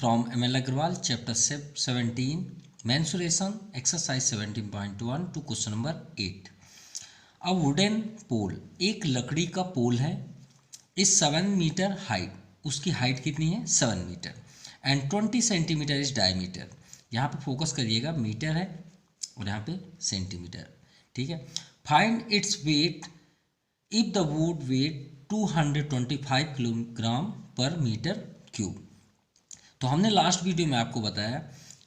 from ML Agrawal, chapter 17, mensuration, exercise 17.1 to question number 8. A wooden pole, एक लकड़ी का पोल है, इस 7 मीटर हाइट, उसकी हाइट कितनी है 7 metre and 20 centimetre is diameter. यहाँ पे फोकस करिएगा, मीटर है और यहाँ पे सेंटीमीटर. ठीक है. Find its weight if the wood weight 225 kilogram per metre cube. तो हमने लास्ट वीडियो में आपको बताया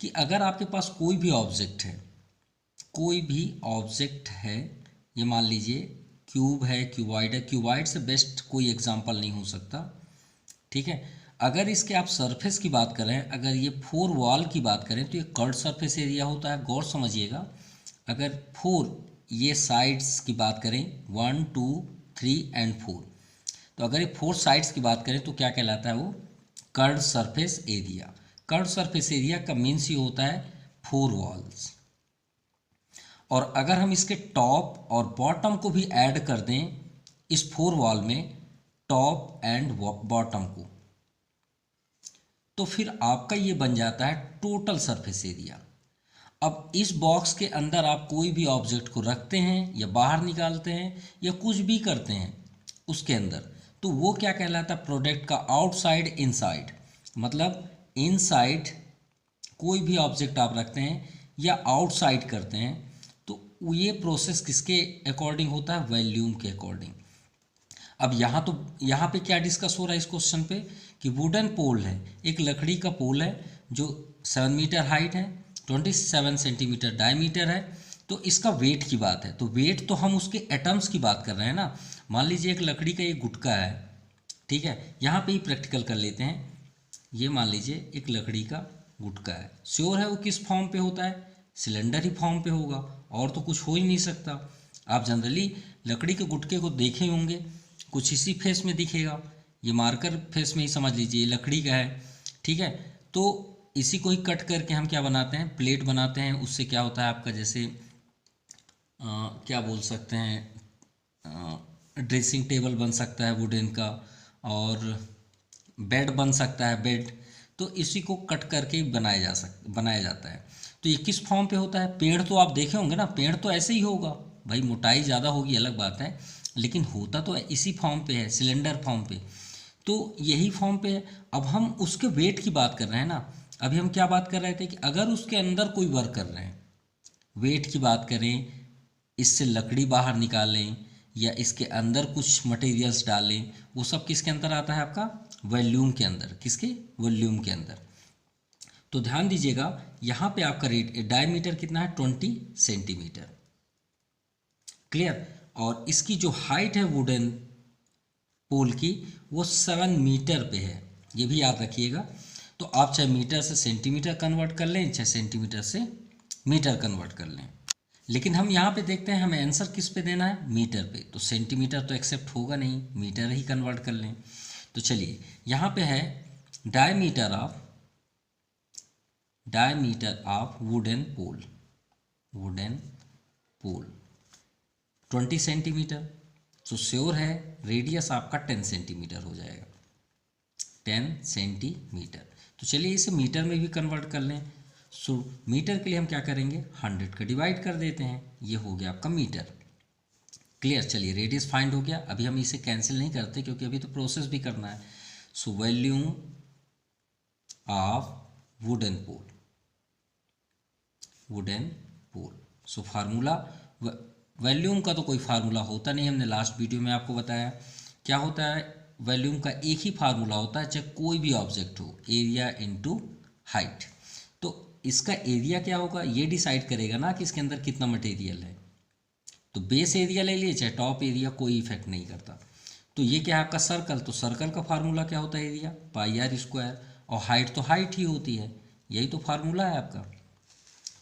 कि अगर आपके पास कोई भी ऑब्जेक्ट है, ये मान लीजिए क्यूब है, क्यूबॉइड है, क्यूबॉइड से बेस्ट कोई एग्जांपल नहीं हो सकता. ठीक है. अगर इसके आप सरफेस की बात करें, अगर ये 4 वॉल की बात करें तो ये कर्व सरफेस एरिया होता है. गौर समझिएगा, अगर 4 ये साइड्स की बात करें 1 2 3 एंड 4, तो अगर ये 4 साइड्स की बात करें तो क्या कहलाता है वो curve surface area. Curve surface area का मीन्स ये होता है 4 वॉल्स. और अगर हम इसके टॉप और बॉटम को भी ऐड कर दें इस 4 वॉल में, टॉप एंड बॉटम को, तो फिर आपका ये बन जाता है टोटल सरफेस एरिया. अब इस बॉक्स के अंदर आप कोई भी ऑब्जेक्ट को रखते हैं या बाहर निकालते हैं या कुछ भी करते हैं उसके अंदर, तो वो क्या कहलाता है प्रोडक्ट का आउटसाइड इनसाइड. मतलब इनसाइड कोई भी ऑब्जेक्ट आप रखते हैं या आउटसाइड करते हैं, तो ये प्रोसेस किसके अकॉर्डिंग होता है, वॉल्यूम के अकॉर्डिंग. अब यहाँ पे क्या डिस्कस हो रहा है इस क्वेश्चन पे कि वुडन पोल है, एक लकड़ी का पोल है जो 7 मीटर हाइट है, 27 सेंटीमीटर डायमीटर है. तो इसका वेट की बात है, तो वेट तो हम उसके एटम्स की बात कर रहे हैं ना. मान लीजिए एक लकड़ी का एक गुटका है, ठीक है, यहाँ पे ही प्रैक्टिकल कर लेते हैं. ये मान लीजिए एक लकड़ी का गुटका है, श्योर है वो किस फॉर्म पे होता है, सिलेंडर ही फॉर्म पे होगा, और तो कुछ हो ही नहीं सकता. आप जनरली लकड़ी के गुटके को देखे होंगे, कुछ इसी फेस में दिखेगा, ये मार्कर फेस में ही समझ लीजिए लकड़ी का है. ठीक है. तो इसी को ही कट करके हम क्या बनाते हैं, प्लेट बनाते हैं. उससे क्या होता है आपका, जैसे क्या बोल सकते हैं, ड्रेसिंग टेबल बन सकता है वुडन का, और बेड बन सकता है बेड. तो इसी को कट करके बनाया जाता है. तो ये किस फॉर्म पे होता है, पेड़ तो आप देखे होंगे ना, पेड़ तो ऐसे ही होगा भाई, मोटाई ज़्यादा होगी अलग बात है, लेकिन होता तो इसी फॉर्म पे है, सिलेंडर फॉर्म पे. तो यही फॉर्म पे है. अब हम उसके वेट की बात कर रहे हैं ना. अभी हम क्या बात कर रहे थे कि अगर उसके अंदर कोई वर्क कर रहे हैं, वेट की बात करें, इससे लकड़ी बाहर निकालें या इसके अंदर कुछ मटेरियल्स डालें, वो सब किसके अंदर आता है आपका, वॉल्यूम के अंदर. किसके, वॉल्यूम के अंदर. तो ध्यान दीजिएगा, यहाँ पे आपका डायमीटर कितना है 20 सेंटीमीटर. क्लियर. और इसकी जो हाइट है वुडन पोल की वो 7 मीटर पे है, ये भी याद रखिएगा. तो आप चाहे मीटर से सेंटीमीटर कन्वर्ट कर लें, चाहे सेंटीमीटर से मीटर कन्वर्ट कर लें, लेकिन हम यहाँ पे देखते हैं हमें आंसर किस पे देना है, मीटर पे. तो सेंटीमीटर तो एक्सेप्ट होगा नहीं, मीटर ही कन्वर्ट कर लें. तो चलिए यहाँ पे है diameter of wooden pole 20 centimetre. तो श्योर है रेडियस आपका 10 सेंटीमीटर हो जाएगा, 10 सेंटीमीटर. तो चलिए इसे मीटर में भी कन्वर्ट कर लें. सो मीटर के लिए हम क्या करेंगे, 100 का डिवाइड कर देते हैं, ये हो गया आपका मीटर. क्लियर. चलिए रेडियस फाइंड हो गया. अभी हम इसे कैंसिल नहीं करते क्योंकि अभी तो प्रोसेस भी करना है. So volume of wooden pole. So formula, volume का तो कोई फार्मूला होता नहीं, हमने लास्ट वीडियो में आपको बताया. क्या होता है, वॉल्यूम का एक ही फार्मूला होता है, चाहे कोई भी ऑब्जेक्ट हो, एरिया इनटू हाइट. तो इसका एरिया क्या होगा, ये डिसाइड करेगा ना कि इसके अंदर कितना मटेरियल है. तो बेस एरिया ले लिए चाहे टॉप एरिया, कोई इफेक्ट नहीं करता. तो ये क्या है आपका सर्कल, तो सर्कल का फार्मूला क्या होता है, एरिया पाई आर स्क्वायर, और हाइट तो हाइट ही होती है, यही तो फार्मूला है आपका.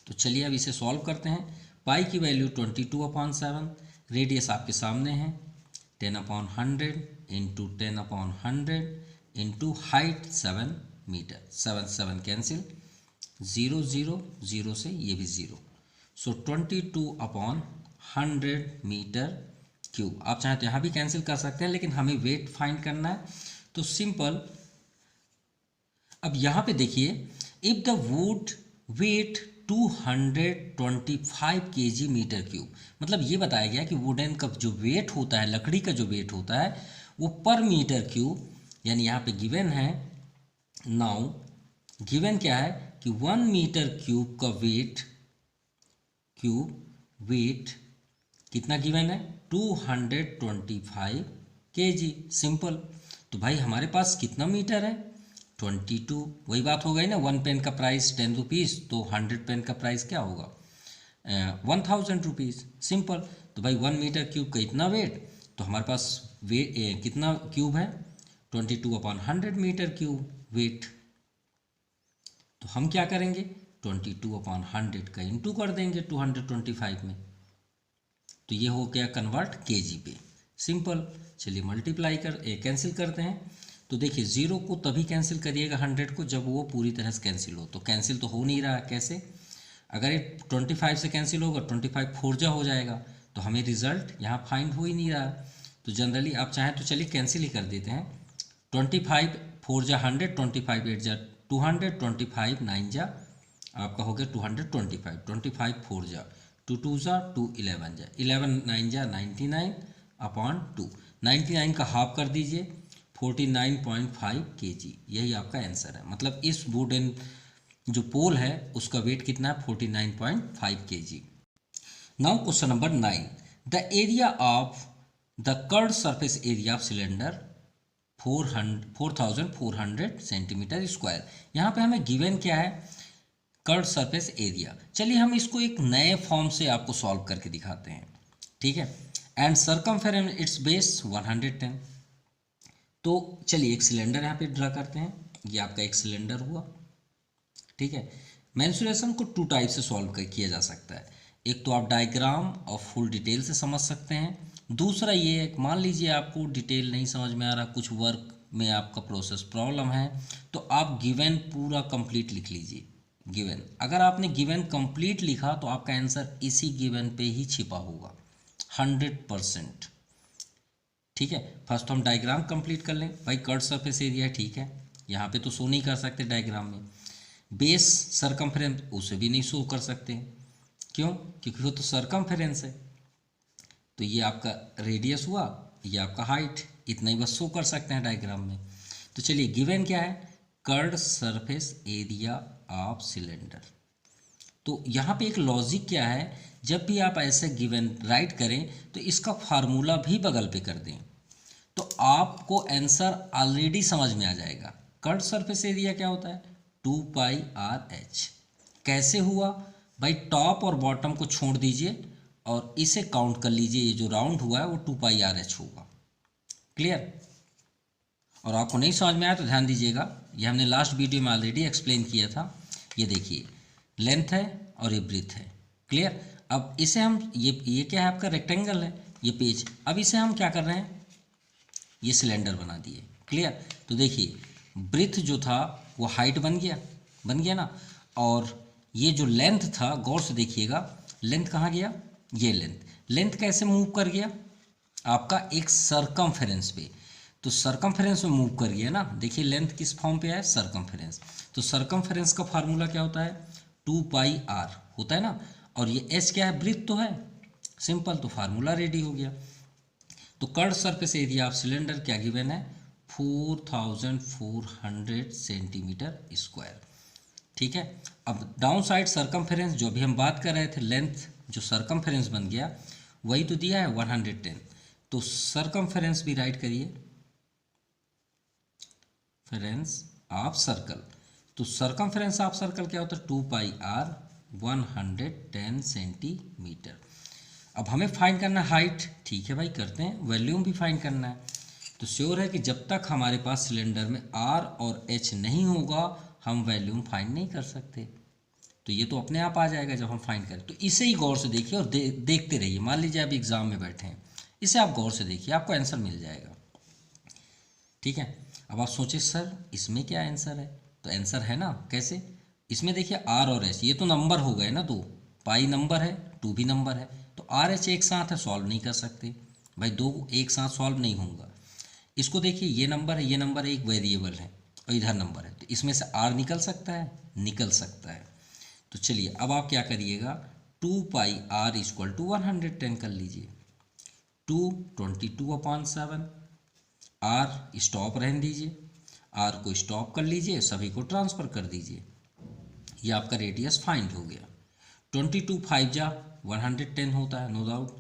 तो चलिए अब इसे सॉल्व करते हैं. पाई की वैल्यू 22/7, रेडियस आपके सामने है 10/100 into 10/100 into height 7 metre. 7 cancel, 0 0 0 से ये भी 0. So 22/100 metre cube. आप चाहें तो यहाँ भी कैंसिल कर सकते हैं, लेकिन हमें वेट फाइंड करना है. तो सिंपल, अब यहाँ पे देखिए, if the wood weight 225 kg metre cube, मतलब ये बताया गया कि वुडन का जो वेट होता है, लकड़ी का जो वेट होता है वो पर मीटर क्यूब, यानी यहाँ पे गिवन है, नाउ गिवन क्या है कि 1 मीटर क्यूब का वेट कितना गिवन है, 225 kg। सिंपल। तो भाई हमारे पास कितना मीटर है, 22। वही बात हो गई ना, 1 पेन का प्राइस 10 रुपीज़, तो 100 पेन का प्राइस क्या होगा, 1000 रुपीज़। सिंपल। तो भाई 1 मीटर क्यूब का इतना वेट, तो हमारे पास कितना क्यूब है, 22/100 मीटर क्यूब वेट। तो हम क्या करेंगे, 22/100 का इंटू कर देंगे 225 में, तो ये हो गया कन्वर्ट केजी पे। सिंपल। चलिए मल्टीप्लाई कैंसिल करते हैं। तो देखिए 0 को तभी कैंसिल करिएगा 100 को जब वो पूरी तरह से कैंसिल हो। तो कैंसिल तो हो नहीं रहा, कैसे, अगर ये 25 से कैंसिल होगा 25 फोर हो जाएगा, तो हमें रिजल्ट यहाँ फाइंड हो ही नहीं रहा। तो जनरली आप चाहें तो चलिए कैंसिल ही कर देते हैं। 25 4 100, 25 8 200, 25 9 आपका हो गया 225, 25 4 2 2 2 11 11 9 99/2, 99 का हाफ कर दीजिए 49.5 kg, यही आपका आंसर है। मतलब इस वुडन जो पोल है उसका वेट कितना है, 49.5 kg। Now question number 9, the area of the curved surface area of cylinder 4400 centimetre square. यहाँ पे हमें गिवन क्या है, कर्व्ड सरफेस एरिया। चलिए हम इसको एक नए फॉर्म से आपको सॉल्व करके दिखाते हैं, ठीक है। And circumference it's base 110। तो चलिए एक सिलेंडर यहाँ पे ड्रा करते हैं, ये आपका एक सिलेंडर हुआ, ठीक है। मेंसुरेशन को 2 टाइप से सॉल्व किया जा सकता है। एक तो आप डायग्राम और फुल डिटेल से समझ सकते हैं, दूसरा ये है, मान लीजिए आपको डिटेल नहीं समझ में आ रहा, कुछ वर्क में आपका प्रोसेस प्रॉब्लम है, तो आप गिवन पूरा कंप्लीट लिख लीजिए। गिवन, अगर आपने गिवन कंप्लीट लिखा तो आपका आंसर इसी गिवन पे ही छिपा होगा 100%, ठीक है। फर्स्ट हम डायग्राम कंप्लीट कर लें। भाई कर्व्ड सरफेस एरिया, ठीक है, यहाँ पे तो शो नहीं कर सकते डायग्राम में। बेस सरकमफेरेंस उसे भी नहीं शो कर सकते, क्यों, क्योंकि वो तो सरकमफेरेंस है। तो ये आपका रेडियस हुआ, ये आपका हाइट, इतना ही बस शो कर सकते हैं डायग्राम में। तो चलिए गिवन क्या है, curved surface area of cylinder. तो यहाँ पे एक लॉजिक क्या है, जब भी आप ऐसे गिवन राइट करें तो इसका फार्मूला भी बगल पे कर दें, तो आपको आंसर ऑलरेडी समझ में आ जाएगा। कर्व्ड सरफेस एरिया क्या होता है, 2πr/h। कैसे हुआ भाई, टॉप और बॉटम को छोड़ दीजिए और इसे काउंट कर लीजिए, ये जो राउंड हुआ है वो 2πr/h होगा। क्लियर। और आपको नहीं समझ में आया तो ध्यान दीजिएगा, ये हमने लास्ट वीडियो में ऑलरेडी एक्सप्लेन किया था। ये देखिए लेंथ है और ये ब्रीथ है। क्लियर। अब इसे हम ये क्या है, आपका रेक्टेंगल है ये पेज। अब इसे हम क्या कर रहे हैं, ये सिलेंडर बना दिए। क्लियर। तो देखिए ब्रीथ जो था वो हाइट बन गया ना, और ये जो लेंथ था, गौर से देखिएगा, लेंथ कहाँ गया, ये लेंथ कैसे मूव कर गया आपका एक सरकमफेरेंस पे। तो सरकमफेरेंस में मूव कर गया ना, देखिए लेंथ किस फॉर्म पे है, सरकमफेरेंस। तो सरकमफेरेंस का फार्मूला क्या होता है, 2πr होता है ना, और ये h क्या है, ब्रीथ तो है। सिंपल, तो फार्मूला रेडी हो गया। तो curved surface area of cylinder क्या गिवन है, 4400 सेंटीमीटर स्क्वायर, ठीक है। अब डाउन साइड सरकमफेरेंस जो भी हम बात कर रहे थे, लेंथ जो सरकमफेरेंस बन गया वही तो दिया है 110। तो सरकमफेरेंस भी राइट करिए, फेरेंस ऑफ सर्कल। तो सरकमफेरेंस ऑफ सर्कल क्या होता है, 2πr 110 सेंटीमीटर। अब हमें फाइंड करना है हाइट, ठीक है भाई करते हैं, वॉल्यूम भी फाइंड करना है। तो श्योर है कि जब तक हमारे पास सिलेंडर में r और h नहीं होगा हम वॉल्यूम फाइंड नहीं कर सकते। तो ये तो अपने आप आ जाएगा जब हम फाइंड करें। तो इसे ही गौर से देखिए और देखते रहिए। मान लीजिए आप एग्जाम में बैठे हैं, इसे आप गौर से देखिए, आपको आंसर मिल जाएगा, ठीक है। अब आप सोचिए सर इसमें क्या आंसर है, तो आंसर है ना कैसे, इसमें देखिए r और h ये तो नंबर हो गए ना, दो पाई नंबर है, 2 भी नंबर है, तो r h एक साथ है, सॉल्व नहीं कर सकते भाई, दो एक साथ सॉल्व नहीं होगा। इसको देखिए ये नंबर है, ये नंबर है, एक वेरिएबल है, और इधर नंबर है, तो इसमें से आर निकल सकता है, निकल सकता है। तो चलिए अब आप क्या करिएगा, 2 पाई आर इक्वल टू 110 कर लीजिए। 2 22/7, आर स्टॉप रहने दीजिए, आर को स्टॉप कर लीजिए, सभी को ट्रांसफ़र कर दीजिए, ये आपका रेडियस फाइंड हो गया। 22 5 जा 110 होता है नो डाउट,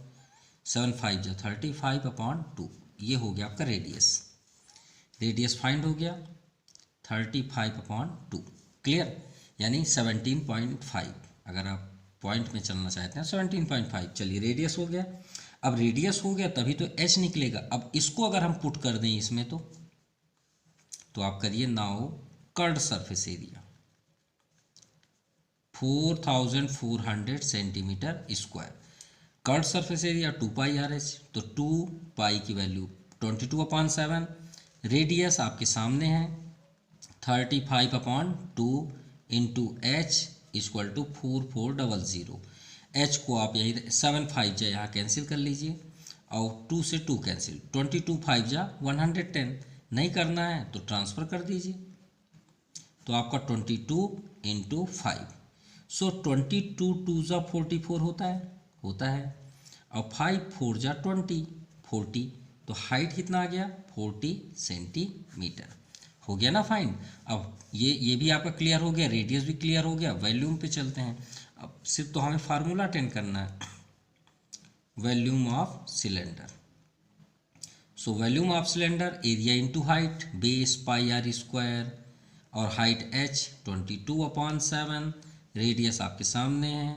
7 5 जा 35/2, ये हो गया आपका रेडियस। रेडियस फाइंड हो गया 35/2, क्लियर, यानी 17.5, अगर आप पॉइंट में चलना चाहते हैं 17.5। चलिए रेडियस हो गया। अब रेडियस हो गया तभी तो एच निकलेगा। अब इसको अगर हम पुट कर दें इसमें तो आप करिए now curved surface area 4400 centimetre square. Curved surface area 2 पाई आर एच, तो 2 पाई की वैल्यू 22/7, रेडियस आपके सामने है 35/2 into h equal to 4400। H को आप यही 7 5 जा यहाँ कैंसिल कर लीजिए और 2 से 2 कैंसिल, 22 5 जा 110, नहीं करना है तो ट्रांसफ़र कर दीजिए, तो आपका 22 इंटू 5, सो 22 2 जा 44 होता है और 5 4 जा 40, तो हाइट कितना आ गया 40 सेंटीमीटर, हो गया ना फाइंड। अब ये भी आपका क्लियर हो गया, रेडियस भी क्लियर हो गया। वॉल्यूम पे चलते हैं, अब सिर्फ तो हमें फार्मूला अटेंड करना है, volume of cylinder. So volume of cylinder area into height, base pi r square, और हाइट h 22/7, रेडियस आपके सामने है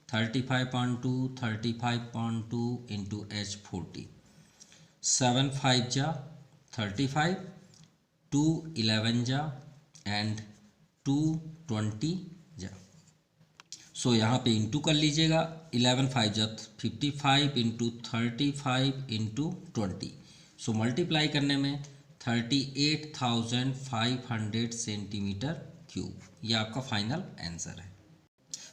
35.2 इंटू एच 40, 7 5 जा 35, 2 11 जा एंड 2 20 जा। सो यहाँ पे इंटू कर लीजिएगा, 11 5 जा 55 इंटू 35 इंटू 20, सो मल्टीप्लाई करने में 38,500 सेंटीमीटर क्यूब, ये आपका फाइनल आंसर है।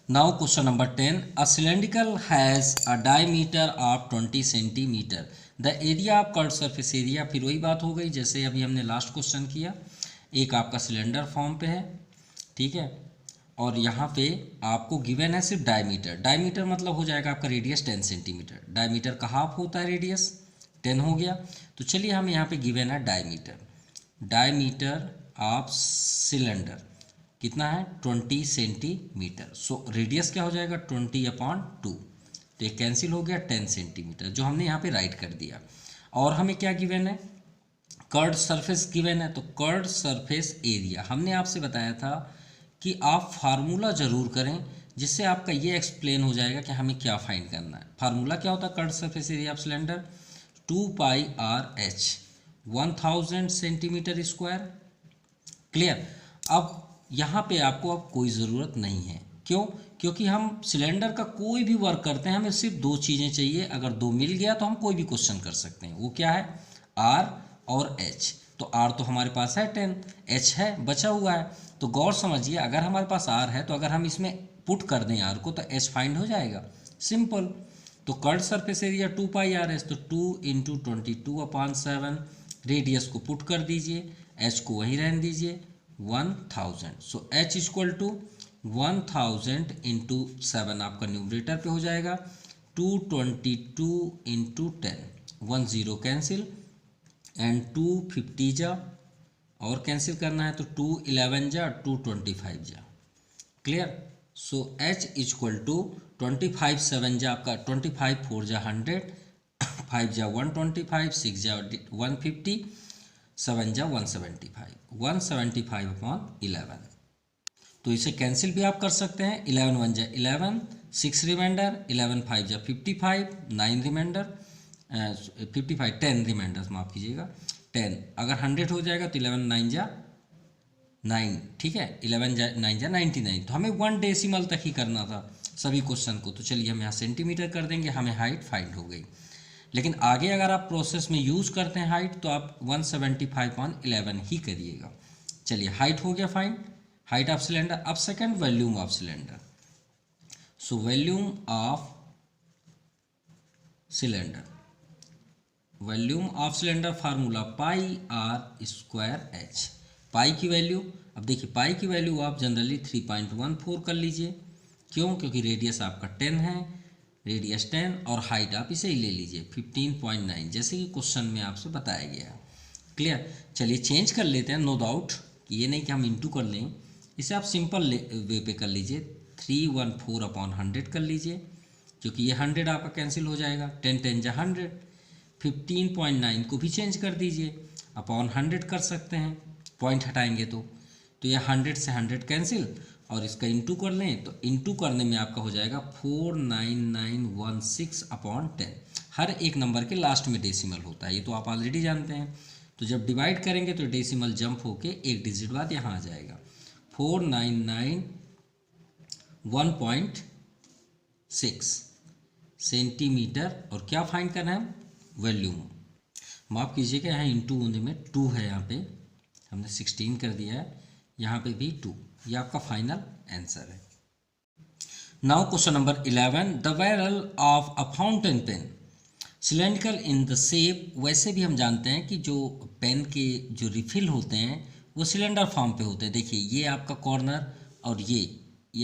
Now question number 10, a cylindrical has a diameter of 20 centimetre, the area of curved surface area. फिर वही बात हो गई जैसे अभी हमने लास्ट क्वेश्चन किया, एक आपका सिलेंडर फॉर्म पे है, ठीक है, और यहाँ पे आपको गिवन है सिर्फ डायमीटर। डायमीटर मतलब हो जाएगा आपका रेडियस 10 सेंटीमीटर, डायमीटर का हाफ होता है रेडियस, 10 हो गया। तो चलिए हम यहाँ पे गिवन है डायमीटर ऑफ सिलेंडर कितना है 20 सेंटीमीटर, सो रेडियस क्या हो जाएगा 20/2, तो ये कैंसिल हो गया 10 सेंटीमीटर जो हमने यहाँ पे राइट कर दिया। और हमें क्या गिवन है, कर्व्ड सरफेस गिवन है, तो कर्व्ड सरफेस एरिया हमने आपसे बताया था कि आप फार्मूला ज़रूर करें जिससे आपका ये एक्सप्लेन हो जाएगा कि हमें क्या फाइंड करना है। फार्मूला क्या होता है curved surface area of cylinder, 2 pi R H 1000 centimetre square, clear. अब यहाँ पे आपको अब कोई ज़रूरत नहीं है, क्यों, क्योंकि हम सिलेंडर का कोई भी वर्क करते हैं हमें सिर्फ दो चीज़ें चाहिए, अगर दो मिल गया तो हम कोई भी क्वेश्चन कर सकते हैं। वो क्या है, आर और एच। तो आर तो हमारे पास है 10, एच है बचा हुआ है, तो गौर समझिए अगर हमारे पास आर है तो अगर हम इसमें पुट कर दें आर को तो एच फाइंड हो जाएगा, सिंपल। तो कर्व्ड सरफेस एरिया 2 पाई आर एच, तो 2 इंटू 22/7, रेडियस को पुट कर दीजिए, एच को वहीं रहने दीजिए 1000, so h equal to 1000 into 7 आपका न्यूमरेटर पे हो जाएगा 222 इंटू 10, 10 कैंसिल एंड 250 जा, और कैंसिल करना है तो 2 11 जा 2 25 जा, clear. So h equal to 25 7 जा आपका 25 4 जा 100, 5 जा 125, 6 जा 150, 7 जा 175, 175/11। तो इसे कैंसिल भी आप कर सकते हैं, 11 1 जा 11, 6 रिमाइंडर, 11 5 जा 55, 9 रिमाइंडर 55 10 रिमाइंडर माफ़ कीजिएगा 10, अगर 100 हो जाएगा तो 11 9 जा 9, ठीक है, 11 जा 9 जा 99, तो हमें 1 डेसिमल तक ही करना था सभी क्वेश्चन को। तो चलिए हम यहाँ सेंटीमीटर कर देंगे, हमें हाइट फाइंड हो गई। लेकिन आगे अगर आप प्रोसेस में यूज़ करते हैं हाइट तो आप 175/11 ही करिएगा। चलिए हाइट हो गया फाइंड, हाइट ऑफ सिलेंडर। अब second volume of cylinder, so volume of cylinder, volume of cylinder formula pi r square h, pi की वैल्यू, अब देखिए पाई की वैल्यू आप जनरली 3.14 कर लीजिए। क्यों? क्योंकि रेडियस आपका 10 है, रेडियस 10 और हाइट आप इसे ही ले लीजिए 15.9, जैसे कि क्वेश्चन में आपसे बताया गया है। क्लियर? चलिए चेंज कर लेते हैं, नो डाउट कि ये नहीं कि हम इंटू कर लें, इसे आप सिंपल वे पे कर लीजिए, 314/100 कर लीजिए, क्योंकि ये 100 आपका कैंसिल हो जाएगा, 10 10 जा 100। 15.9 को भी चेंज कर दीजिए, अपॉन 100 कर सकते हैं, पॉइंट हटाएंगे तो ये 100 से 100 कैंसिल, और इसका इंटू कर लें तो इंटू करने में आपका हो जाएगा 49916/10। हर एक नंबर के लास्ट में डेसिमल होता है, ये तो आप ऑलरेडी जानते हैं। तो जब डिवाइड करेंगे तो डेसिमल जंप होके एक डिजिट बाद यहाँ आ जाएगा 499.1.6 सेंटीमीटर। और क्या फाइंड करना है? वॉल्यूम। माफ़ कीजिएगा, यहाँ इंटू होने में 2 है, यहाँ पे हमने 16 कर दिया है, यहाँ पे भी 2। ये आपका फाइनल आंसर है। Now question number 11, the barrel of a fountain pen cylindrical in the shape. वैसे भी हम जानते हैं कि जो पेन के जो रिफिल होते हैं वो सिलेंडर फॉर्म पे होते हैं। देखिए ये आपका कॉर्नर और ये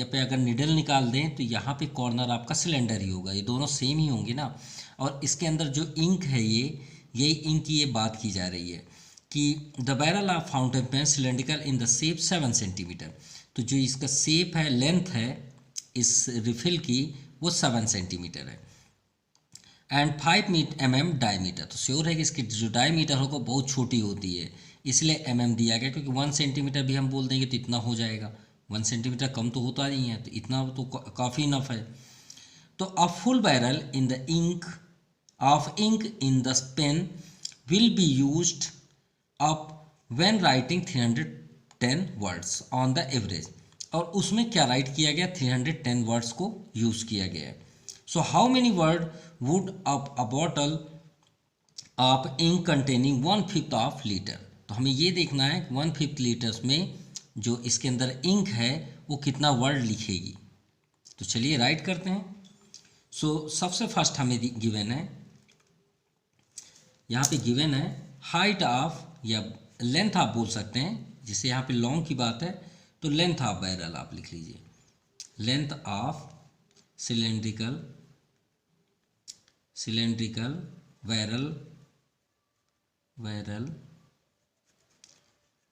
पे अगर निडल निकाल दें तो यहाँ पे कॉर्नर आपका सिलेंडर ही होगा, ये दोनों सेम ही होंगे ना। और इसके अंदर जो इंक है यही इंक की ये बात की जा रही है कि the barrel of fountain pen cylindrical in the shape 7 centimetre. तो जो इसका शेप है, लेंथ है इस रिफिल की, वो 7 सेंटीमीटर है एंड 5 mm डायमीटर। तो श्योर है कि इसकी जो डायमीटर होगा बहुत छोटी होती है, इसलिए mm दिया गया, क्योंकि 1 सेंटीमीटर भी हम बोल देंगे तो इतना हो जाएगा, 1 सेंटीमीटर कम तो होता नहीं है, तो इतना तो काफ़ी इनफ है। तो a full barrel in the ink in the pen will be used up when writing 310 words on the average. और उसमें क्या राइट किया गया? 310 वर्ड्स को यूज़ किया गया है। So how many word would up a bottle of ink containing 1/5 of litre. तो हमें ये देखना है 1/5 लीटर्स में जो इसके अंदर इंक है वो कितना वर्ड लिखेगी। तो चलिए राइट करते हैं। सो सबसे फर्स्ट हमें गिवन है, यहाँ पे गिवन है हाइट ऑफ या लेंथ आप बोल सकते हैं, जिससे यहाँ पे लॉन्ग की बात है तो लेंथ ऑफ बैरल आप लिख लीजिए, length of cylindrical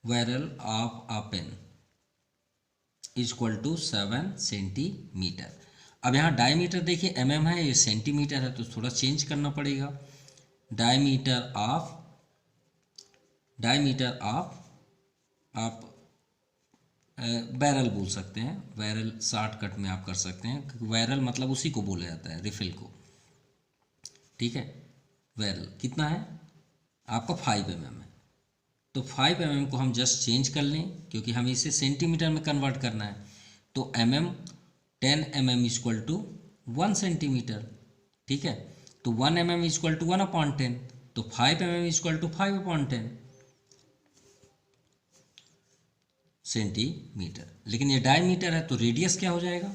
barrel of a pen is equal to 7 centimetre. अब यहाँ डायमीटर देखिए mm है, ये सेंटीमीटर है, तो थोड़ा चेंज करना पड़ेगा। डायमीटर ऑफ आप बैरल बोल सकते हैं, बैरल शॉर्टकट में आप कर सकते हैं, क्योंकि बैरल मतलब उसी को बोला जाता है, रिफिल को। ठीक है, बैरल कितना है आपका 5 mm है, तो 5 mm को हम जस्ट चेंज कर लें, क्योंकि हमें इसे सेंटीमीटर में कन्वर्ट करना है। तो mm 10 mm is equal to 1 centimetre. ठीक है, तो 1 mm इज इक्वल टू 1/10, तो 5 mm is equal to 5/10 centimetre. लेकिन ये डायमीटर है तो रेडियस क्या हो जाएगा?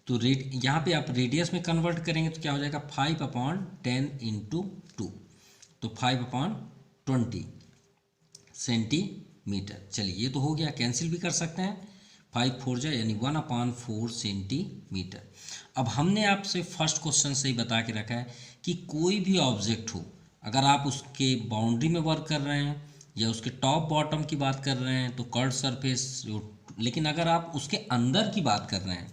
तो यहाँ पे आप रेडियस में कन्वर्ट करेंगे तो क्या हो जाएगा? 5/10 इंटू 2, तो 5/20 सेंटीमीटर। चलिए ये तो हो गया, कैंसिल भी कर सकते हैं, 5 4 जा यानी 1/4 सेंटीमीटर। अब हमने आपसे फर्स्ट क्वेश्चन से ही बता के रखा है कि कोई भी ऑब्जेक्ट हो, अगर आप उसके बाउंड्री में वर्क कर रहे हैं या उसके टॉप बॉटम की बात कर रहे हैं तो कर्व सरफेस, लेकिन अगर आप उसके अंदर की बात कर रहे हैं,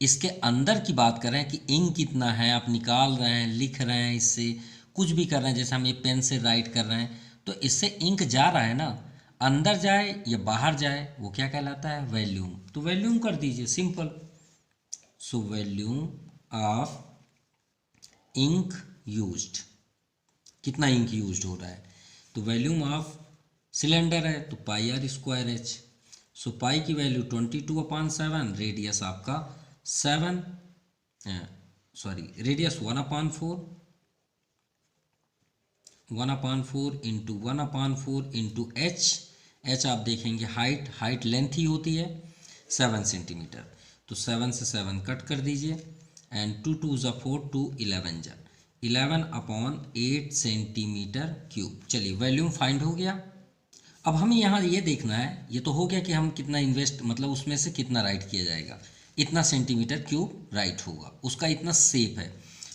इसके अंदर की बात कर रहे हैं कि इंक कितना है, आप निकाल रहे हैं, लिख रहे हैं, इससे कुछ भी कर रहे हैं, जैसे हम ये पेन से राइट कर रहे हैं, तो इससे इंक जा रहा है ना, अंदर जाए या बाहर जाए, वो क्या कहलाता है? वॉल्यूम। तो वॉल्यूम कर दीजिए, simple. So volume of ink used, कितना इंक यूज्ड हो रहा है, तो वॉल्यूम ऑफ सिलेंडर है तो πr²h। सो पाई की वैल्यू 22/7, रेडियस आपका 7 रेडियस 1/4 इंटू 1/4 इंटू h आप देखेंगे हाइट लेंथ ही होती है 7 सेंटीमीटर, तो 7 से 7 कट कर दीजिए एंड 2 2 ज़ा 4, 2 11 जा 11/8 सेंटीमीटर क्यूब। चलिए वॉल्यूम फाइंड हो गया। अब हमें यहाँ ये देखना है, ये तो हो गया कि हम कितना इन्वेस्ट, मतलब उसमें से कितना राइट किया जाएगा, इतना सेंटीमीटर क्यूब राइट होगा, उसका इतना सेप है।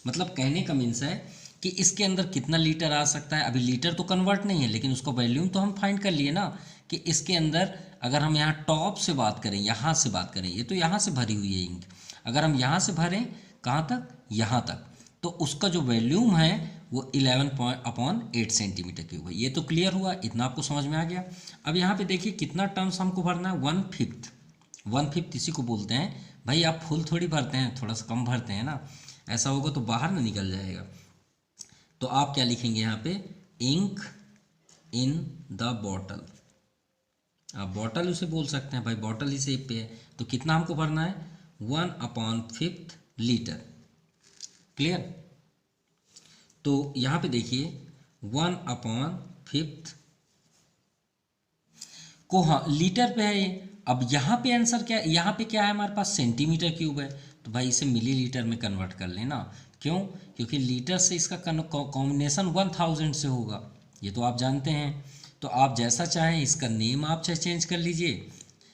मतलब कहने का मीन्स है कि इसके अंदर कितना लीटर आ सकता है। अभी लीटर तो कन्वर्ट नहीं है, लेकिन उसका वॉल्यूम तो हम फाइंड कर लिए ना, कि इसके अंदर अगर हम यहाँ टॉप से बात करें, यहाँ से बात करें, ये तो यहाँ से भरी हुई है इंक, अगर हम यहाँ से भरें कहाँ तक, यहाँ तक, तो उसका जो वॉल्यूम है वो 11/8 सेंटीमीटर क्यूब है। ये तो क्लियर हुआ, इतना आपको समझ में आ गया। अब यहाँ पे देखिए कितना टर्म्स हमको भरना है, 1/5। 1/5 इसी को बोलते हैं भाई, आप फुल थोड़ी भरते हैं, थोड़ा सा कम भरते हैं ना, ऐसा होगा तो बाहर ना निकल जाएगा। तो आप क्या लिखेंगे यहाँ पे, इंक इन द बॉटल। आप बॉटल उसे बोल सकते हैं भाई, बॉटल ही शेप पे है, तो कितना हमको भरना है, 1/5 लीटर। क्लियर। तो यहाँ पे देखिए 1/5 को, हाँ लीटर पे है ये। अब यहाँ पे आंसर क्या है, यहाँ पे क्या है हमारे पास, सेंटीमीटर क्यूब है, तो भाई इसे मिलीलीटर में कन्वर्ट कर लेना। क्यों, क्योंकि लीटर से इसका कॉम्बिनेशन 1000 से होगा, ये तो आप जानते हैं। तो आप जैसा चाहें इसका नेम आप चाहे चेंज कर लीजिए।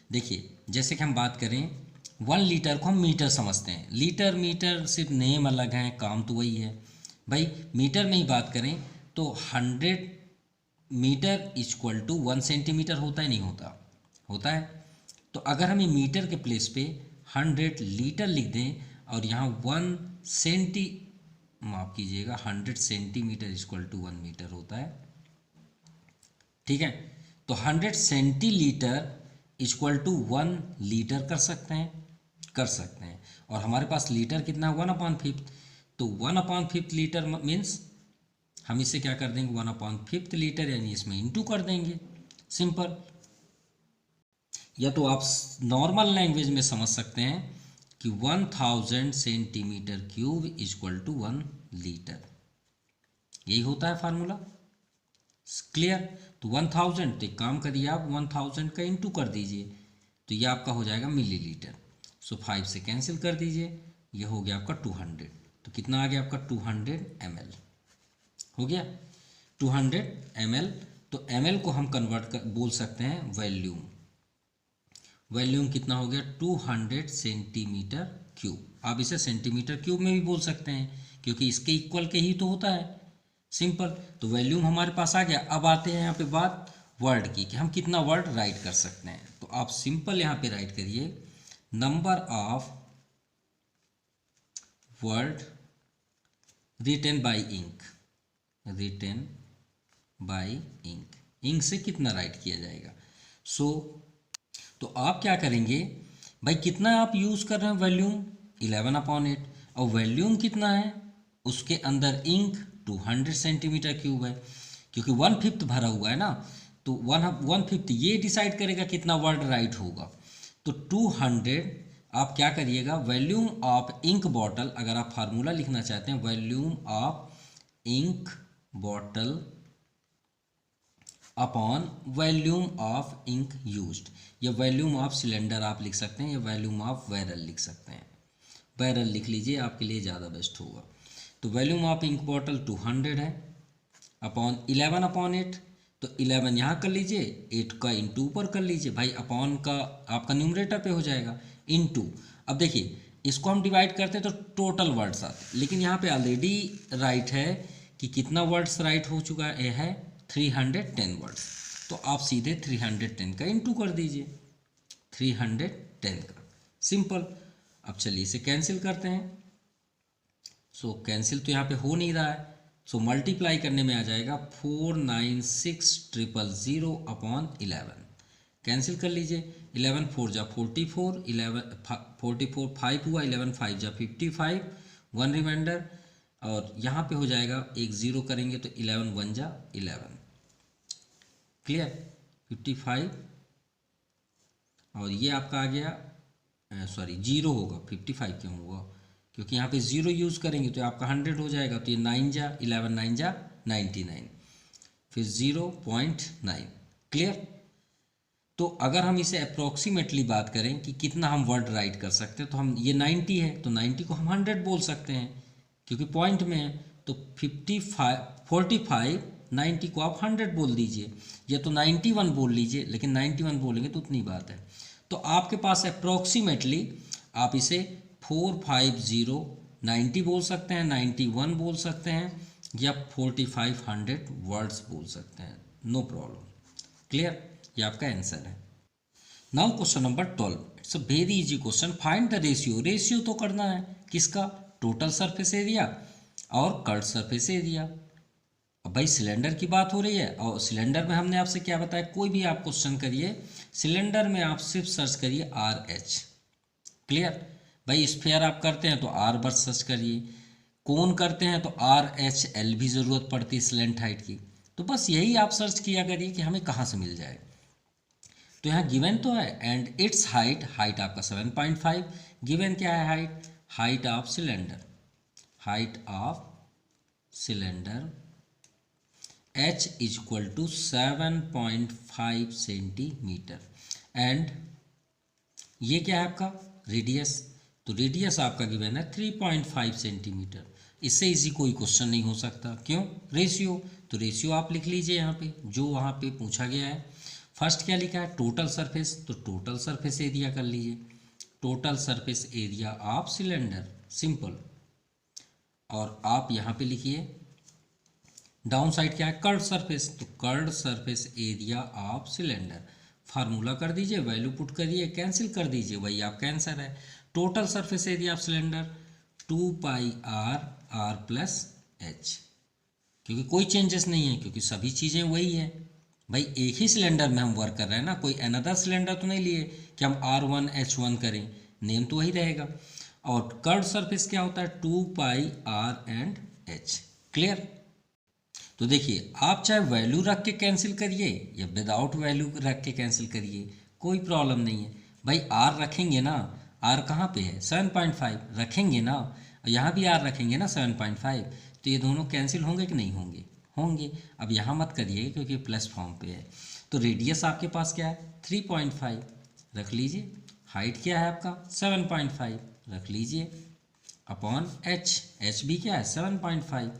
देखिए जैसे कि हम बात करें 1 लीटर को हम मीटर समझते हैं, लीटर मीटर सिर्फ नेम अलग हैं, काम तो वही है भाई। मीटर में ही बात करें तो 100 मीटर इक्वल टू 1 सेंटीमीटर होता है, नहीं होता, होता है। तो अगर हम ये मीटर के प्लेस पे 100 लीटर लिख दें और यहाँ 1 सेंटी, माफ़ कीजिएगा, 100 सेंटीमीटर इक्वल टू 1 मीटर होता है, ठीक है। तो 100 सेंटीलीटर इक्वल टू 1 लीटर कर सकते हैं, कर सकते हैं। और हमारे पास लीटर कितना है, 1/5। तो 1/5 लीटर मीन्स हम इसे क्या कर देंगे, 1/5 लीटर, यानी इसमें इंटू कर देंगे, सिंपल। या तो आप नॉर्मल लैंग्वेज में समझ सकते हैं कि 1000 centimetre cube equal to 1 litre, यही होता है फार्मूला। क्लियर। तो 1000, तो एक काम करिए आप 1000 का इंटू कर दीजिए, तो ये आपका हो जाएगा मिलीलीटर। सो 5 से कैंसिल कर दीजिए, ये हो गया आपका 200। तो कितना आ गया आपका, 200 ml हो गया, 200 ml। तो ml को हम कन्वर्ट कर बोल सकते हैं वॉल्यूम। वॉल्यूम कितना हो गया, 200 सेंटीमीटर क्यूब। आप इसे सेंटीमीटर क्यूब में भी बोल सकते हैं, क्योंकि इसके इक्वल के ही तो होता है, सिंपल। तो वॉल्यूम हमारे पास आ गया। अब आते हैं यहाँ पे बात वर्ड की, कि हम कितना वर्ड राइट कर सकते हैं। तो आप सिंपल यहाँ पे राइट करिए, number of word written by ink, written by ink, ink से कितना राइट किया जाएगा। सो तो आप क्या करेंगे भाई, कितना आप यूज़ कर रहे हैं वॉल्यूम, 11/8, और वॉल्यूम कितना है, उसके अंदर इंक 200 सेंटीमीटर क्यूब है, क्योंकि 1/5 भरा हुआ है ना, तो 1/5 ये डिसाइड करेगा कितना वर्ड राइट होगा। तो 200 आप क्या करिएगा, वॉल्यूम ऑफ इंक बॉटल, अगर आप फार्मूला लिखना चाहते हैं, volume of ink bottle upon volume of ink used, या वॉल्यूम ऑफ सिलेंडर आप लिख सकते हैं, या वॉल्यूम ऑफ बैरल लिख सकते हैं। बैरल लिख लीजिए, आपके लिए ज़्यादा बेस्ट होगा। तो वॉल्यूम ऑफ इंक बॉटल 200 है, अपॉन 11/8, तो 11 यहाँ कर लीजिए, 8 का इंटू ऊपर कर लीजिए भाई, अपॉन का आपका न्यूमरेटर पे हो जाएगा, इंटू। अब देखिए इसको हम डिवाइड करते हैं तो टोटल वर्ड्स आते, लेकिन यहाँ पे ऑलरेडी राइट है कि कितना वर्ड्स राइट हो चुका है 310 वर्ड्स। तो आप सीधे 310 का इंटू कर दीजिए, 310 का, सिंपल। अब चलिए इसे कैंसिल करते हैं। सो कैंसिल तो यहाँ पे हो नहीं रहा है, सो मल्टीप्लाई करने में आ जाएगा 496,000 अपॉन 11। कैंसिल कर लीजिए, 11 4 जा 44, 11 44 5 हुआ, 11 5 जा 55, 1 रिमाइंडर, और यहाँ पे हो जाएगा एक ज़ीरो करेंगे तो 11 1 जा 11। क्लियर, 55, और ये आपका आ गया, सॉरी जीरो होगा, 55 क्यों होगा, क्योंकि यहाँ पे ज़ीरो यूज़ करेंगे तो आपका 100 हो जाएगा, तो ये 9 जा 11 9 जा 99, फिर 0.9। क्लियर। तो अगर हम इसे अप्रोक्सीमेटली बात करें कि कितना हम वर्ड राइट कर सकते हैं, तो हम ये 90 है तो 90 को हम 100 बोल सकते हैं, क्योंकि पॉइंट में है। तो 45 90 को आप 100 बोल दीजिए, या तो 91 बोल लीजिए, लेकिन 91 बोलेंगे तो उतनी बात है। तो आपके पास अप्रोक्सीमेटली आप इसे 450 90 बोल सकते हैं, 91 बोल सकते हैं, या 4500 वर्ड्स बोल सकते हैं, नो प्रॉब्लम। क्लियर, ये आपका आंसर है। Now question number 12, it's a very easy question. Find the ratio, ratio तो करना है किसका, टोटल सरफेस एरिया और कर्व्ड सरफेस एरिया। अब भाई सिलेंडर की बात हो रही है, और सिलेंडर में हमने आपसे क्या बताया, कोई भी आप क्वेश्चन करिए सिलेंडर में आप सिर्फ सर्च करिए RH। क्लियर, भाई स्फेयर आप करते हैं तो R बस सर्च करिए, कोन करते हैं तो RHL भी ज़रूरत पड़ती है स्लेंट हाइट की, तो बस यही आप सर्च किया करिए कि हमें कहाँ से मिल जाए। तो यहाँ गिवन तो है, एंड इट्स हाइट, हाइट आपका 7.5, गिवन क्या है height, height of cylinder, height of cylinder h is equal to 7.5 centimetre, and ये क्या है आपका रेडियस, तो रेडियस आपका गिवन है 3.5 सेंटीमीटर। इससे इजी कोई क्वेश्चन नहीं हो सकता, क्यों, रेशियो, तो रेशियो आप लिख लीजिए यहाँ पे जो वहाँ पे पूछा गया है। फर्स्ट क्या लिखा है, टोटल सरफेस, तो टोटल सरफेस एरिया कर लीजिए, total surface area of cylinder, simple. और आप यहाँ पे लिखिए डाउन साइड क्या है, कर्व्ड सरफेस, तो curved surface area of cylinder, formula कर दीजिए, वैल्यू पुट करिए, कैंसिल कर दीजिए, वही आपका आंसर है। Total surface area of cylinder 2πr plus h, क्योंकि कोई चेंजेस नहीं है, क्योंकि सभी चीज़ें वही है। भाई एक ही सिलेंडर में हम वर्क कर रहे हैं ना, कोई अनदर सिलेंडर तो नहीं लिए कि हम R1 H1 करें, नेम तो वही रहेगा। और कर्व्ड सरफेस क्या होता है, 2πr एंड h। क्लियर, तो देखिए आप चाहे वैल्यू रख के कैंसिल करिए या विदाउट वैल्यू रख के कैंसिल करिए, कोई प्रॉब्लम नहीं है। भाई R रखेंगे ना, R कहाँ पे है 7.5 रखेंगे ना, यहाँ भी R रखेंगे ना 7.5, तो ये दोनों कैंसिल होंगे कि नहीं होंगे, होंगे। अब यहाँ मत करिए क्योंकि प्लस फॉर्म पे है। तो रेडियस आपके पास क्या है 3.5 रख लीजिए, हाइट क्या है आपका 7.5 रख लीजिए, अपॉन h भी क्या है 7.5।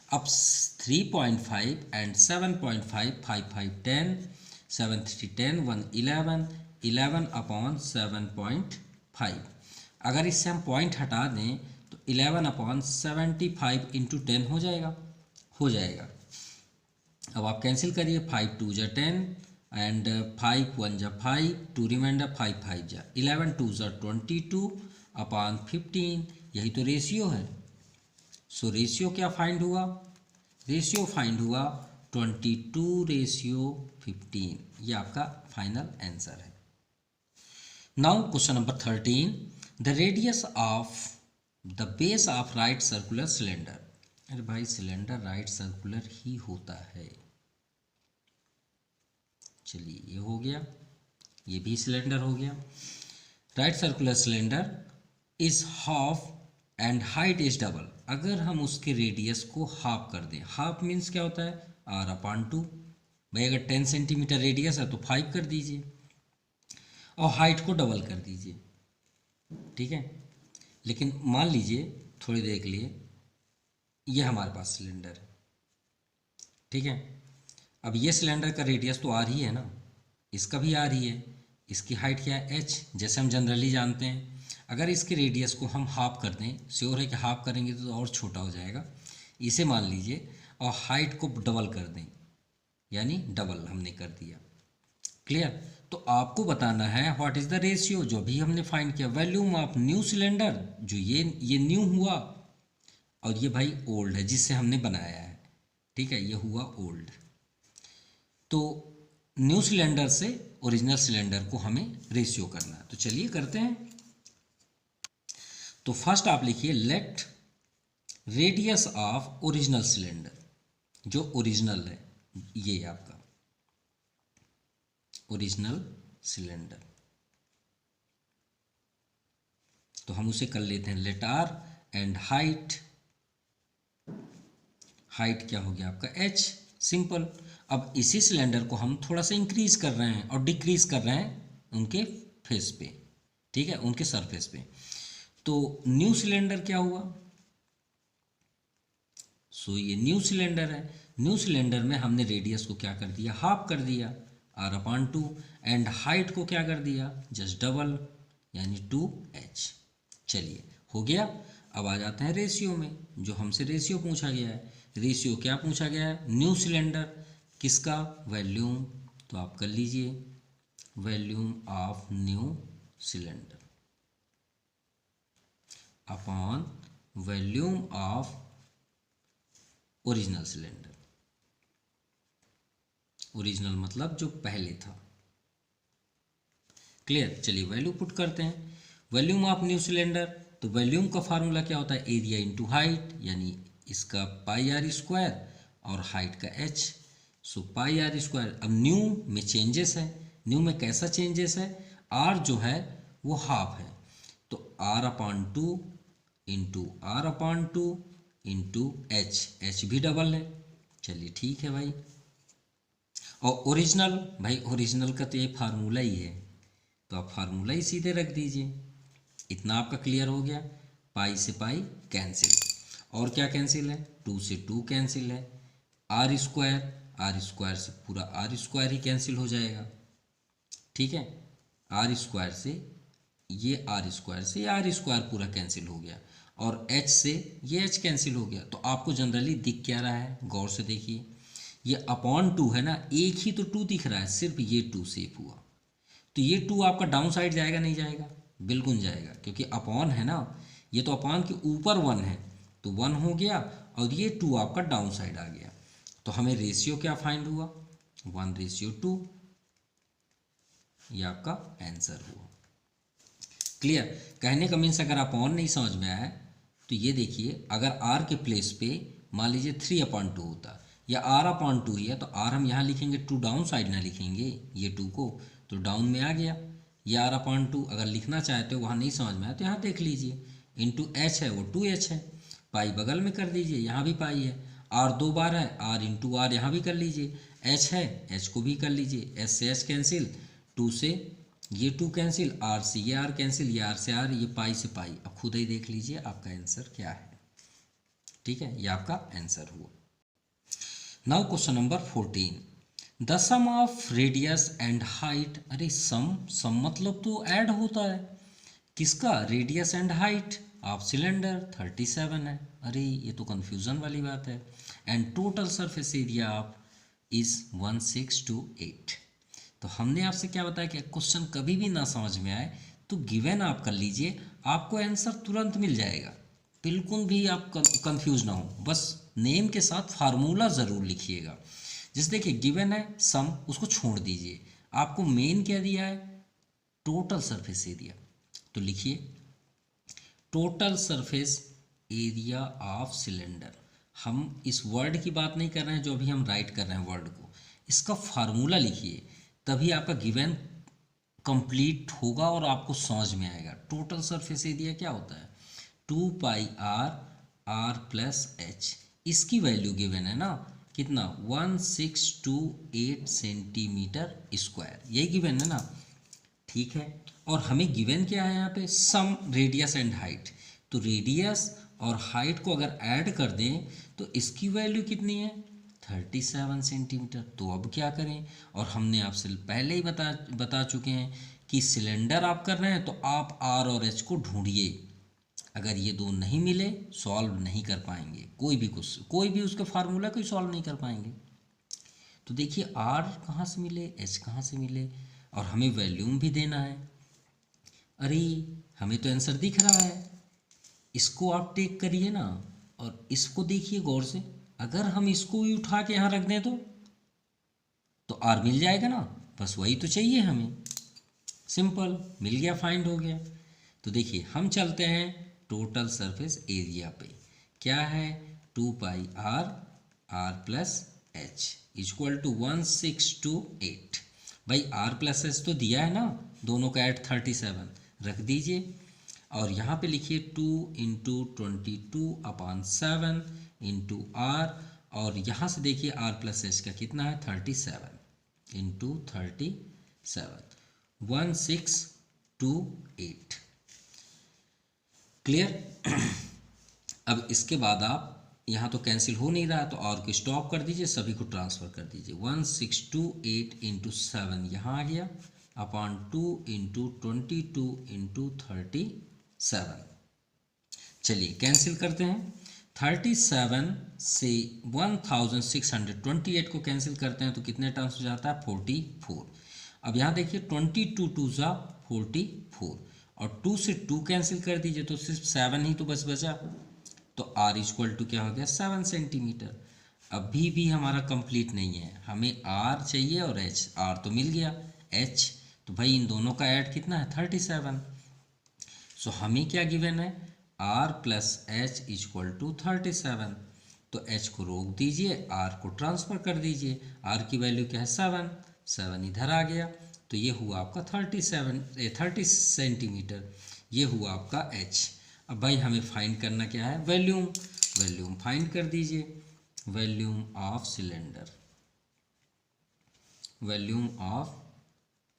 अब 3.5 एंड 7.5, 5 5 10, 7 3 10, 1 11, 11 अपॉन 7.5। अगर इससे हम पॉइंट हटा दें तो 11 अपॉन 75 इंटू 10 हो जाएगा, हो जाएगा। अब आप कैंसिल करिए, 5 2 जा 10 एंड 5 1 जा 5, 2 रिमाइंडर 5 5 जा 11, 2 जा 22 अपॉन 15, यही तो रेशियो है। सो रेशियो क्या फाइंड हुआ, रेशियो फाइंड हुआ 22:15, ये आपका फाइनल आंसर है। Now question number 13, the radius of the base of right circular cylinder. अरे भाई सिलेंडर राइट सर्कुलर ही होता है, चलिए ये हो गया, ये भी सिलेंडर हो गया। Right circular cylinder is half and height is double. अगर हम उसके रेडियस को हाफ कर दें, हाफ मीन्स क्या होता है R/2। भाई अगर 10 सेंटीमीटर रेडियस है तो 5 कर दीजिए, और हाइट को डबल कर दीजिए, ठीक है। लेकिन मान लीजिए थोड़ी देर के लिए ये हमारे पास सिलेंडर है, ठीक है। अब ये सिलेंडर का रेडियस तो R ही है ना, इसका भी R ही है, इसकी हाइट क्या है h, जैसे हम जनरली जानते हैं। अगर इसके रेडियस को हम हाफ कर दें, श्योर है कि हाफ करेंगे तो और छोटा हो जाएगा, इसे मान लीजिए, और हाइट को डबल कर दें, यानी डबल हमने कर दिया। क्लियर, तो आपको बताना है व्हाट इज़ द रेशियो, जो भी हमने फाइंड किया, वॉल्यूम ऑफ न्यू सिलेंडर, जो ये न्यू हुआ, और ये भाई ओल्ड है जिससे हमने बनाया है, ठीक है, ये हुआ ओल्ड। तो न्यू सिलेंडर से ओरिजिनल सिलेंडर को हमें रेशियो करना है, तो चलिए करते हैं। तो फर्स्ट आप लिखिए let radius of original cylinder, जो ओरिजिनल है ये आपका ओरिजिनल सिलेंडर, तो हम उसे कर लेते हैं let R and height, height क्या हो गया आपका h, सिंपल। अब इसी सिलेंडर को हम थोड़ा सा इंक्रीज कर रहे हैं और डिक्रीज कर रहे हैं उनके फेस पे, ठीक है, उनके सरफेस पे। तो न्यू सिलेंडर क्या हुआ, सो ये न्यू सिलेंडर है, न्यू सिलेंडर में हमने रेडियस को क्या कर दिया, हाफ कर दिया, r/2, एंड हाइट को क्या कर दिया, जस्ट डबल, यानी 2h। चलिए हो गया। अब आ जाते हैं रेशियो में, जो हमसे रेशियो पूछा गया है। रेशियो क्या पूछा गया है, न्यू सिलेंडर किसका, वॉल्यूम, तो आप कर लीजिए volume of new cylinder upon volume of original cylinder. Original मतलब जो पहले था। क्लियर। चलिए वैल्यू पुट करते हैं। वॉल्यूम ऑफ न्यू सिलेंडर, तो वॉल्यूम का फार्मूला क्या होता है, एरिया इंटू हाइट, यानी इसका πr² और हाइट का h, सो πr²। अब न्यू में चेंजेस है, न्यू में कैसा चेंजेस है, r जो है वो हाफ है, तो r/2 into r/2 into h भी डबल है। चलिए ठीक है भाई। और ओरिजिनल, भाई ओरिजिनल का तो ये फार्मूला ही है, तो आप फार्मूला ही सीधे रख दीजिए। इतना आपका क्लियर हो गया। पाई से पाई कैंसिल, और क्या कैंसिल है, 2 से 2 कैंसिल है, r² से पूरा r² ही कैंसिल हो जाएगा। ठीक है, r² से ये r² से ये r² पूरा कैंसिल हो गया, और h से ये h कैंसिल हो गया। तो आपको जनरली दिख क्या रहा है, गौर से देखिए, ये अपॉन 2 है ना, एक ही तो 2 दिख रहा है, सिर्फ ये 2 सेव हुआ, तो ये 2 आपका डाउन साइड जाएगा नहीं जाएगा, बिल्कुल जाएगा, क्योंकि अपॉन है ना, ये तो अपॉन के ऊपर 1 है, तो 1 हो गया, और ये 2 आपका डाउन साइड आ गया। तो हमें रेशियो क्या फाइंड हुआ, 1:2, ये आपका आंसर हुआ। क्लियर। कहने का मीन्स अगर अपॉन नहीं समझ में आया तो ये देखिए, अगर r के प्लेस पे मान लीजिए 3/2 होता, या r/2 ही है, तो r हम यहाँ लिखेंगे, 2 डाउन साइड ना लिखेंगे, ये 2 को तो डाउन में आ गया, ये r/2। अगर लिखना चाहते हो, वहाँ नहीं समझ में आया तो यहाँ देख लीजिए, इंटू h है वो 2h है, पाई बगल में कर दीजिए, यहाँ भी पाई है, r 2 बार है, r इंटू r यहाँ भी कर लीजिए, h है, h को भी कर लीजिए, h से h कैंसिल, 2 से ये 2 कैंसिल, r से ये r कैंसिल, ये r से r, ये पाई से पाई। अब खुद ही देख लीजिए आपका आंसर क्या है। ठीक है, ये आपका आंसर हुआ। Now question number 14, the sum of radius and height. अरे सम मतलब तो ऐड होता है, किसका, radius and height of cylinder 37 है। अरे ये तो कंफ्यूजन वाली बात है। And total surface area of is 1628। तो हमने आपसे क्या बताया कि क्वेश्चन कभी भी ना समझ में आए तो गिवन आप कर लीजिए, आपको आंसर तुरंत मिल जाएगा, बिल्कुल भी आप कंफ्यूज ना हो। बस नेम के साथ फार्मूला ज़रूर लिखिएगा। जैसे देखिए गिवन है सम, उसको छोड़ दीजिए, आपको मेन क्या दिया है, टोटल सरफेस एरिया, तो लिखिए total surface area of cylinder. हम इस वर्ड की बात नहीं कर रहे हैं जो अभी हम राइट कर रहे हैं वर्ड को, इसका फार्मूला लिखिए, तभी आपका गिवन कंप्लीट होगा और आपको समझ में आएगा। टोटल सरफेस एरिया क्या होता है, 2πr r प्लस h, इसकी वैल्यू गिवन है ना, कितना, 1628 सेंटीमीटर स्क्वायर, यही गिवन है ना। ठीक है, और हमें गिवन क्या है यहाँ पे, सम रेडियस एंड हाइट, तो रेडियस और हाइट को अगर ऐड कर दें तो इसकी वैल्यू कितनी है, 37 सेंटीमीटर। तो अब क्या करें, और हमने आपसे पहले ही बता चुके हैं कि सिलेंडर आप कर रहे हैं तो आप r और h को ढूंढिए, अगर ये दो नहीं मिले सॉल्व नहीं कर पाएंगे, कोई भी उसके फार्मूला को सॉल्व नहीं कर पाएंगे। तो देखिए r कहाँ से मिले, h कहाँ से मिले, और हमें वैल्यूम भी देना है। अरे हमें तो आंसर दिख रहा है, इसको आप टेक करिए ना, और इसको देखिए गौर से, अगर हम इसको ही उठा के यहाँ रख दें तो r मिल जाएगा ना, बस वही तो चाहिए हमें, सिंपल, मिल गया, फाइंड हो गया। तो देखिए हम चलते हैं टोटल सरफेस एरिया पे, क्या है, 2πr r plus h equal to 1628। भाई r प्लस h तो दिया है ना, दोनों का ऐड 37 रख दीजिए, और यहाँ पे लिखिए 2 इंटू 22/7 इंटू r, और यहाँ से देखिए r प्लस h का कितना है, 37 इंटू 37, 1628। क्लियर। अब इसके बाद आप यहाँ तो कैंसिल हो नहीं रहा, तो आर को स्टॉप कर दीजिए, सभी को ट्रांसफ़र कर दीजिए। 1628 इंटू 7 यहाँ आ गया अपॉन 2 इंटू 22 इंटू 37। चलिए कैंसिल करते हैं। 37 से 1628 को कैंसिल करते हैं तो कितने टर्म्स हो जाता है 44। अब यहाँ देखिए 22 टू ज़ा 44 और 2 से 2 कैंसिल कर दीजिए तो सिर्फ 7 ही तो बस बचा। तो आर इक्वल टू क्या हो गया 7 सेंटीमीटर। अभी भी हमारा कंप्लीट नहीं है, हमें आर चाहिए और एच। आर तो मिल गया, एच तो भाई इन दोनों का ऐड कितना है 37। सो हमें क्या गिवन है R plus H equal to 37। तो एच को रोक दीजिए, आर को ट्रांसफ़र कर दीजिए। आर की वैल्यू क्या है 7 इधर आ गया तो ये हुआ आपका 30 सेंटीमीटर। ये हुआ आपका एच। अब भाई हमें फाइंड करना क्या है वॉल्यूम। वॉल्यूम फाइंड कर दीजिए। Volume of cylinder, volume of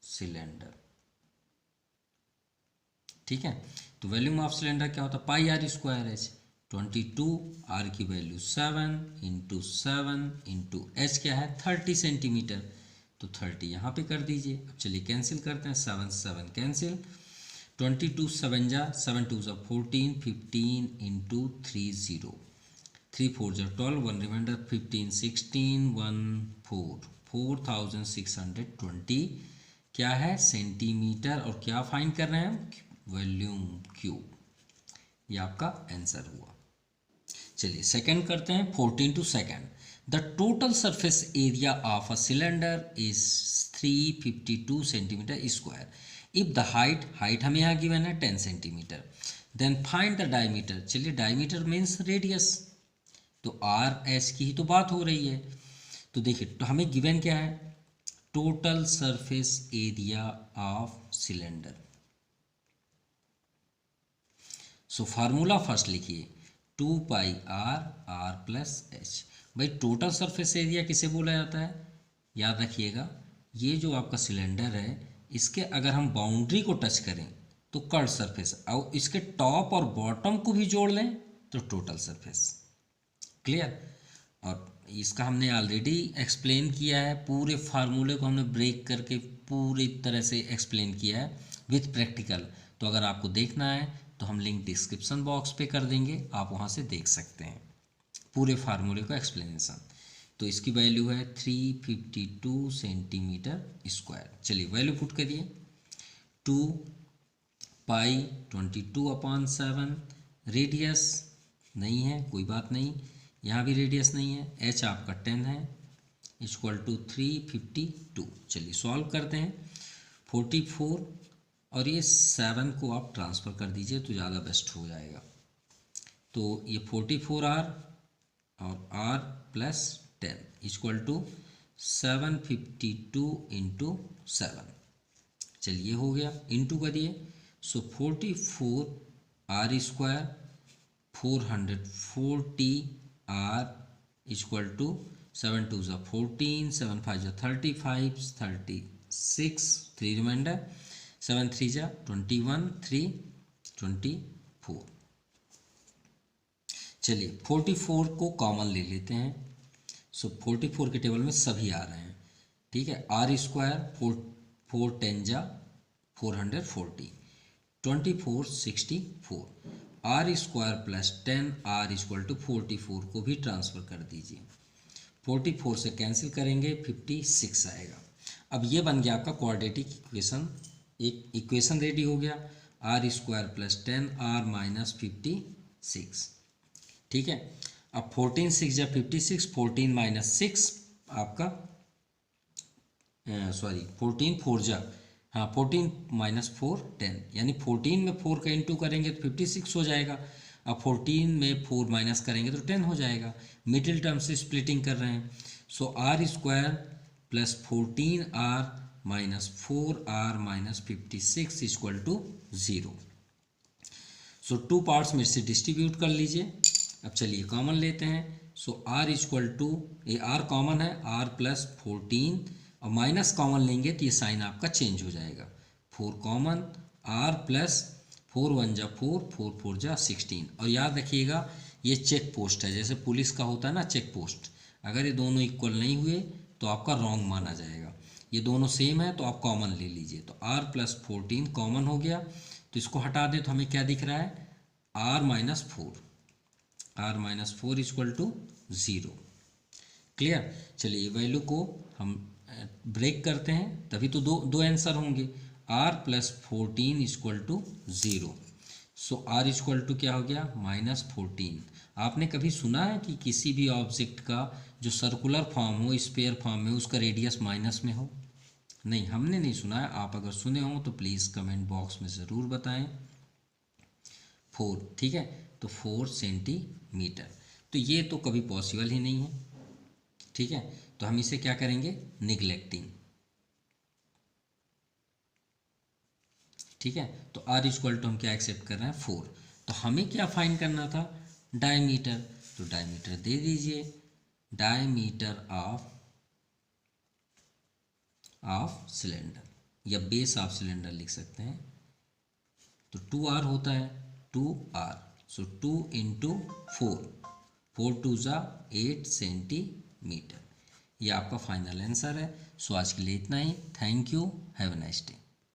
cylinder, ठीक है। तो वॉल्यूम ऑफ सिलेंडर क्या होता है पाई आर स्क्वायर एच। 22 आर की वैल्यू 7 इंटू 7 इंटू एच क्या है 30 सेंटीमीटर। तो 30 यहाँ पे कर दीजिए। अब चलिए कैंसिल करते हैं, 7 7 कैंसिल, 22 7 जा 7 2 जा 14 15 इंटू 30 3 4 जा 12 1 रिमाइंडर 15 16 1 4 4620 क्या है सेंटीमीटर। और क्या फाइंड कर रहे हैं हम वॉल्यूम क्यूब। ये आपका आंसर हुआ। चलिए सेकंड करते हैं 14 to second. The total surface area of a cylinder is 352 centimetre square if the height हमें यहाँ गिवन है 10 centimetre. Then find the diameter. चलिए डायमीटर मीन्स रेडियस, तो आर एस की ही तो बात हो रही है। तो देखिए तो हमें गिवन क्या है total surface area of cylinder. So formula first लिखिए 2 पाई आर प्लस एच। भाई टोटल सरफेस एरिया किसे बोला जाता है याद रखिएगा, ये जो आपका सिलेंडर है इसके अगर हम बाउंड्री को टच करें तो कर्व सरफेस, और इसके टॉप और बॉटम को भी जोड़ लें तो टोटल सरफेस। क्लियर। और इसका हमने ऑलरेडी एक्सप्लेन किया है, पूरे फार्मूले को हमने ब्रेक करके पूरी तरह से एक्सप्लेन किया है विथ प्रैक्टिकल। तो अगर आपको देखना है तो हम लिंक डिस्क्रिप्शन बॉक्स पे कर देंगे, आप वहाँ से देख सकते हैं पूरे फार्मूले का एक्सप्लेनेशन। तो इसकी वैल्यू है 352 सेंटीमीटर स्क्वायर। चलिए वैल्यू पुट करिए 2 पाई 22/7। रेडियस नहीं है कोई बात नहीं, यहाँ भी रेडियस नहीं है, एच आपका 10 है इक्वल टू 352। चलिए सॉल्व करते हैं 44 और ये 7 को आप ट्रांसफ़र कर दीजिए तो ज़्यादा बेस्ट हो जाएगा। तो ये 44 आर और R plus 10 equal to 752 into 7। चलिए हो गया, इंटू करिए। So 44 R square 440 R equal to 7 2 ज़ा 14 7 5 ज़ा 35 36 3 रिमाइंडर 7 3 ज़ा 21 3 24। चलिए 44 को कॉमन ले लेते हैं। सो 44 के टेबल में सभी आ रहे हैं, ठीक है। आर स्क्वायर 4 10 जा 440 24 64 R square plus 10 R equal to 44 को भी ट्रांसफ़र कर दीजिए। 44 से कैंसिल करेंगे 56 आएगा। अब ये बन गया आपका क्वाड्रेटिक इक्वेशन, एक इक्वेशन रेडी हो गया R square plus 10 R minus 56, ठीक है। अब 14 6 जा 56 14 माइनस 6 आपका 14 4 जा 14 माइनस 4 10, यानी 14 में 4 का इंटू करेंगे तो 56 हो जाएगा। अब 14 में 4 माइनस करेंगे तो 10 हो जाएगा। मिडिल टर्म से स्प्लिटिंग कर रहे हैं। So r square plus 14 r minus 4 r minus 56 equal to 0। So 2 parts में से डिस्ट्रीब्यूट कर लीजिए। अब चलिए कॉमन लेते हैं। सो आर इक्वल टू, ये आर कॉमन है, आर प्लस 14 और माइनस कॉमन लेंगे तो ये साइन आपका चेंज हो जाएगा। 4 कॉमन, आर प्लस 4 1 जा 4 4 4 जा 16। और याद रखिएगा ये चेक पोस्ट है, जैसे पुलिस का होता है ना चेक पोस्ट, अगर ये दोनों इक्वल नहीं हुए तो आपका रॉन्ग माना जाएगा। ये दोनों सेम है तो आप कॉमन ले लीजिए, तो r प्लस 14 कॉमन हो गया, तो इसको हटा दें तो हमें क्या दिख रहा है, r minus 4 equal to 0। Clear. चलिए वैल्यू को हम ब्रेक करते हैं, तभी तो दो आंसर होंगे। r plus 14 equal to 0, so r equal to क्या हो गया, माइनस 14। आपने कभी सुना है कि किसी भी ऑब्जेक्ट का जो सर्कुलर फॉर्म हो, स्फीयर फॉर्म में, उसका रेडियस माइनस में हो? नहीं, हमने नहीं सुना है। आप अगर सुने हो तो प्लीज़ कमेंट बॉक्स में ज़रूर बताएं। 4, ठीक है, तो 4 सेंटीमीटर, तो ये तो कभी पॉसिबल ही नहीं है। ठीक है, तो हम इसे क्या करेंगे, निगलेक्टिंग। ठीक है, तो r इक्वल टू हम क्या एक्सेप्ट कर रहे हैं, 4। तो हमें क्या फाइंड करना था, डायमीटर, तो डायमीटर दे दीजिए, डायमीटर ऑफ सिलेंडर, या बेस ऑफ सिलेंडर लिख सकते हैं। तो 2r होता है, 2r, सो 2 इंटू 4 2 ज़ा 8 सेंटीमीटर। ये आपका फाइनल आंसर है। सो आज के लिए इतना ही। Thank you, have a nice day.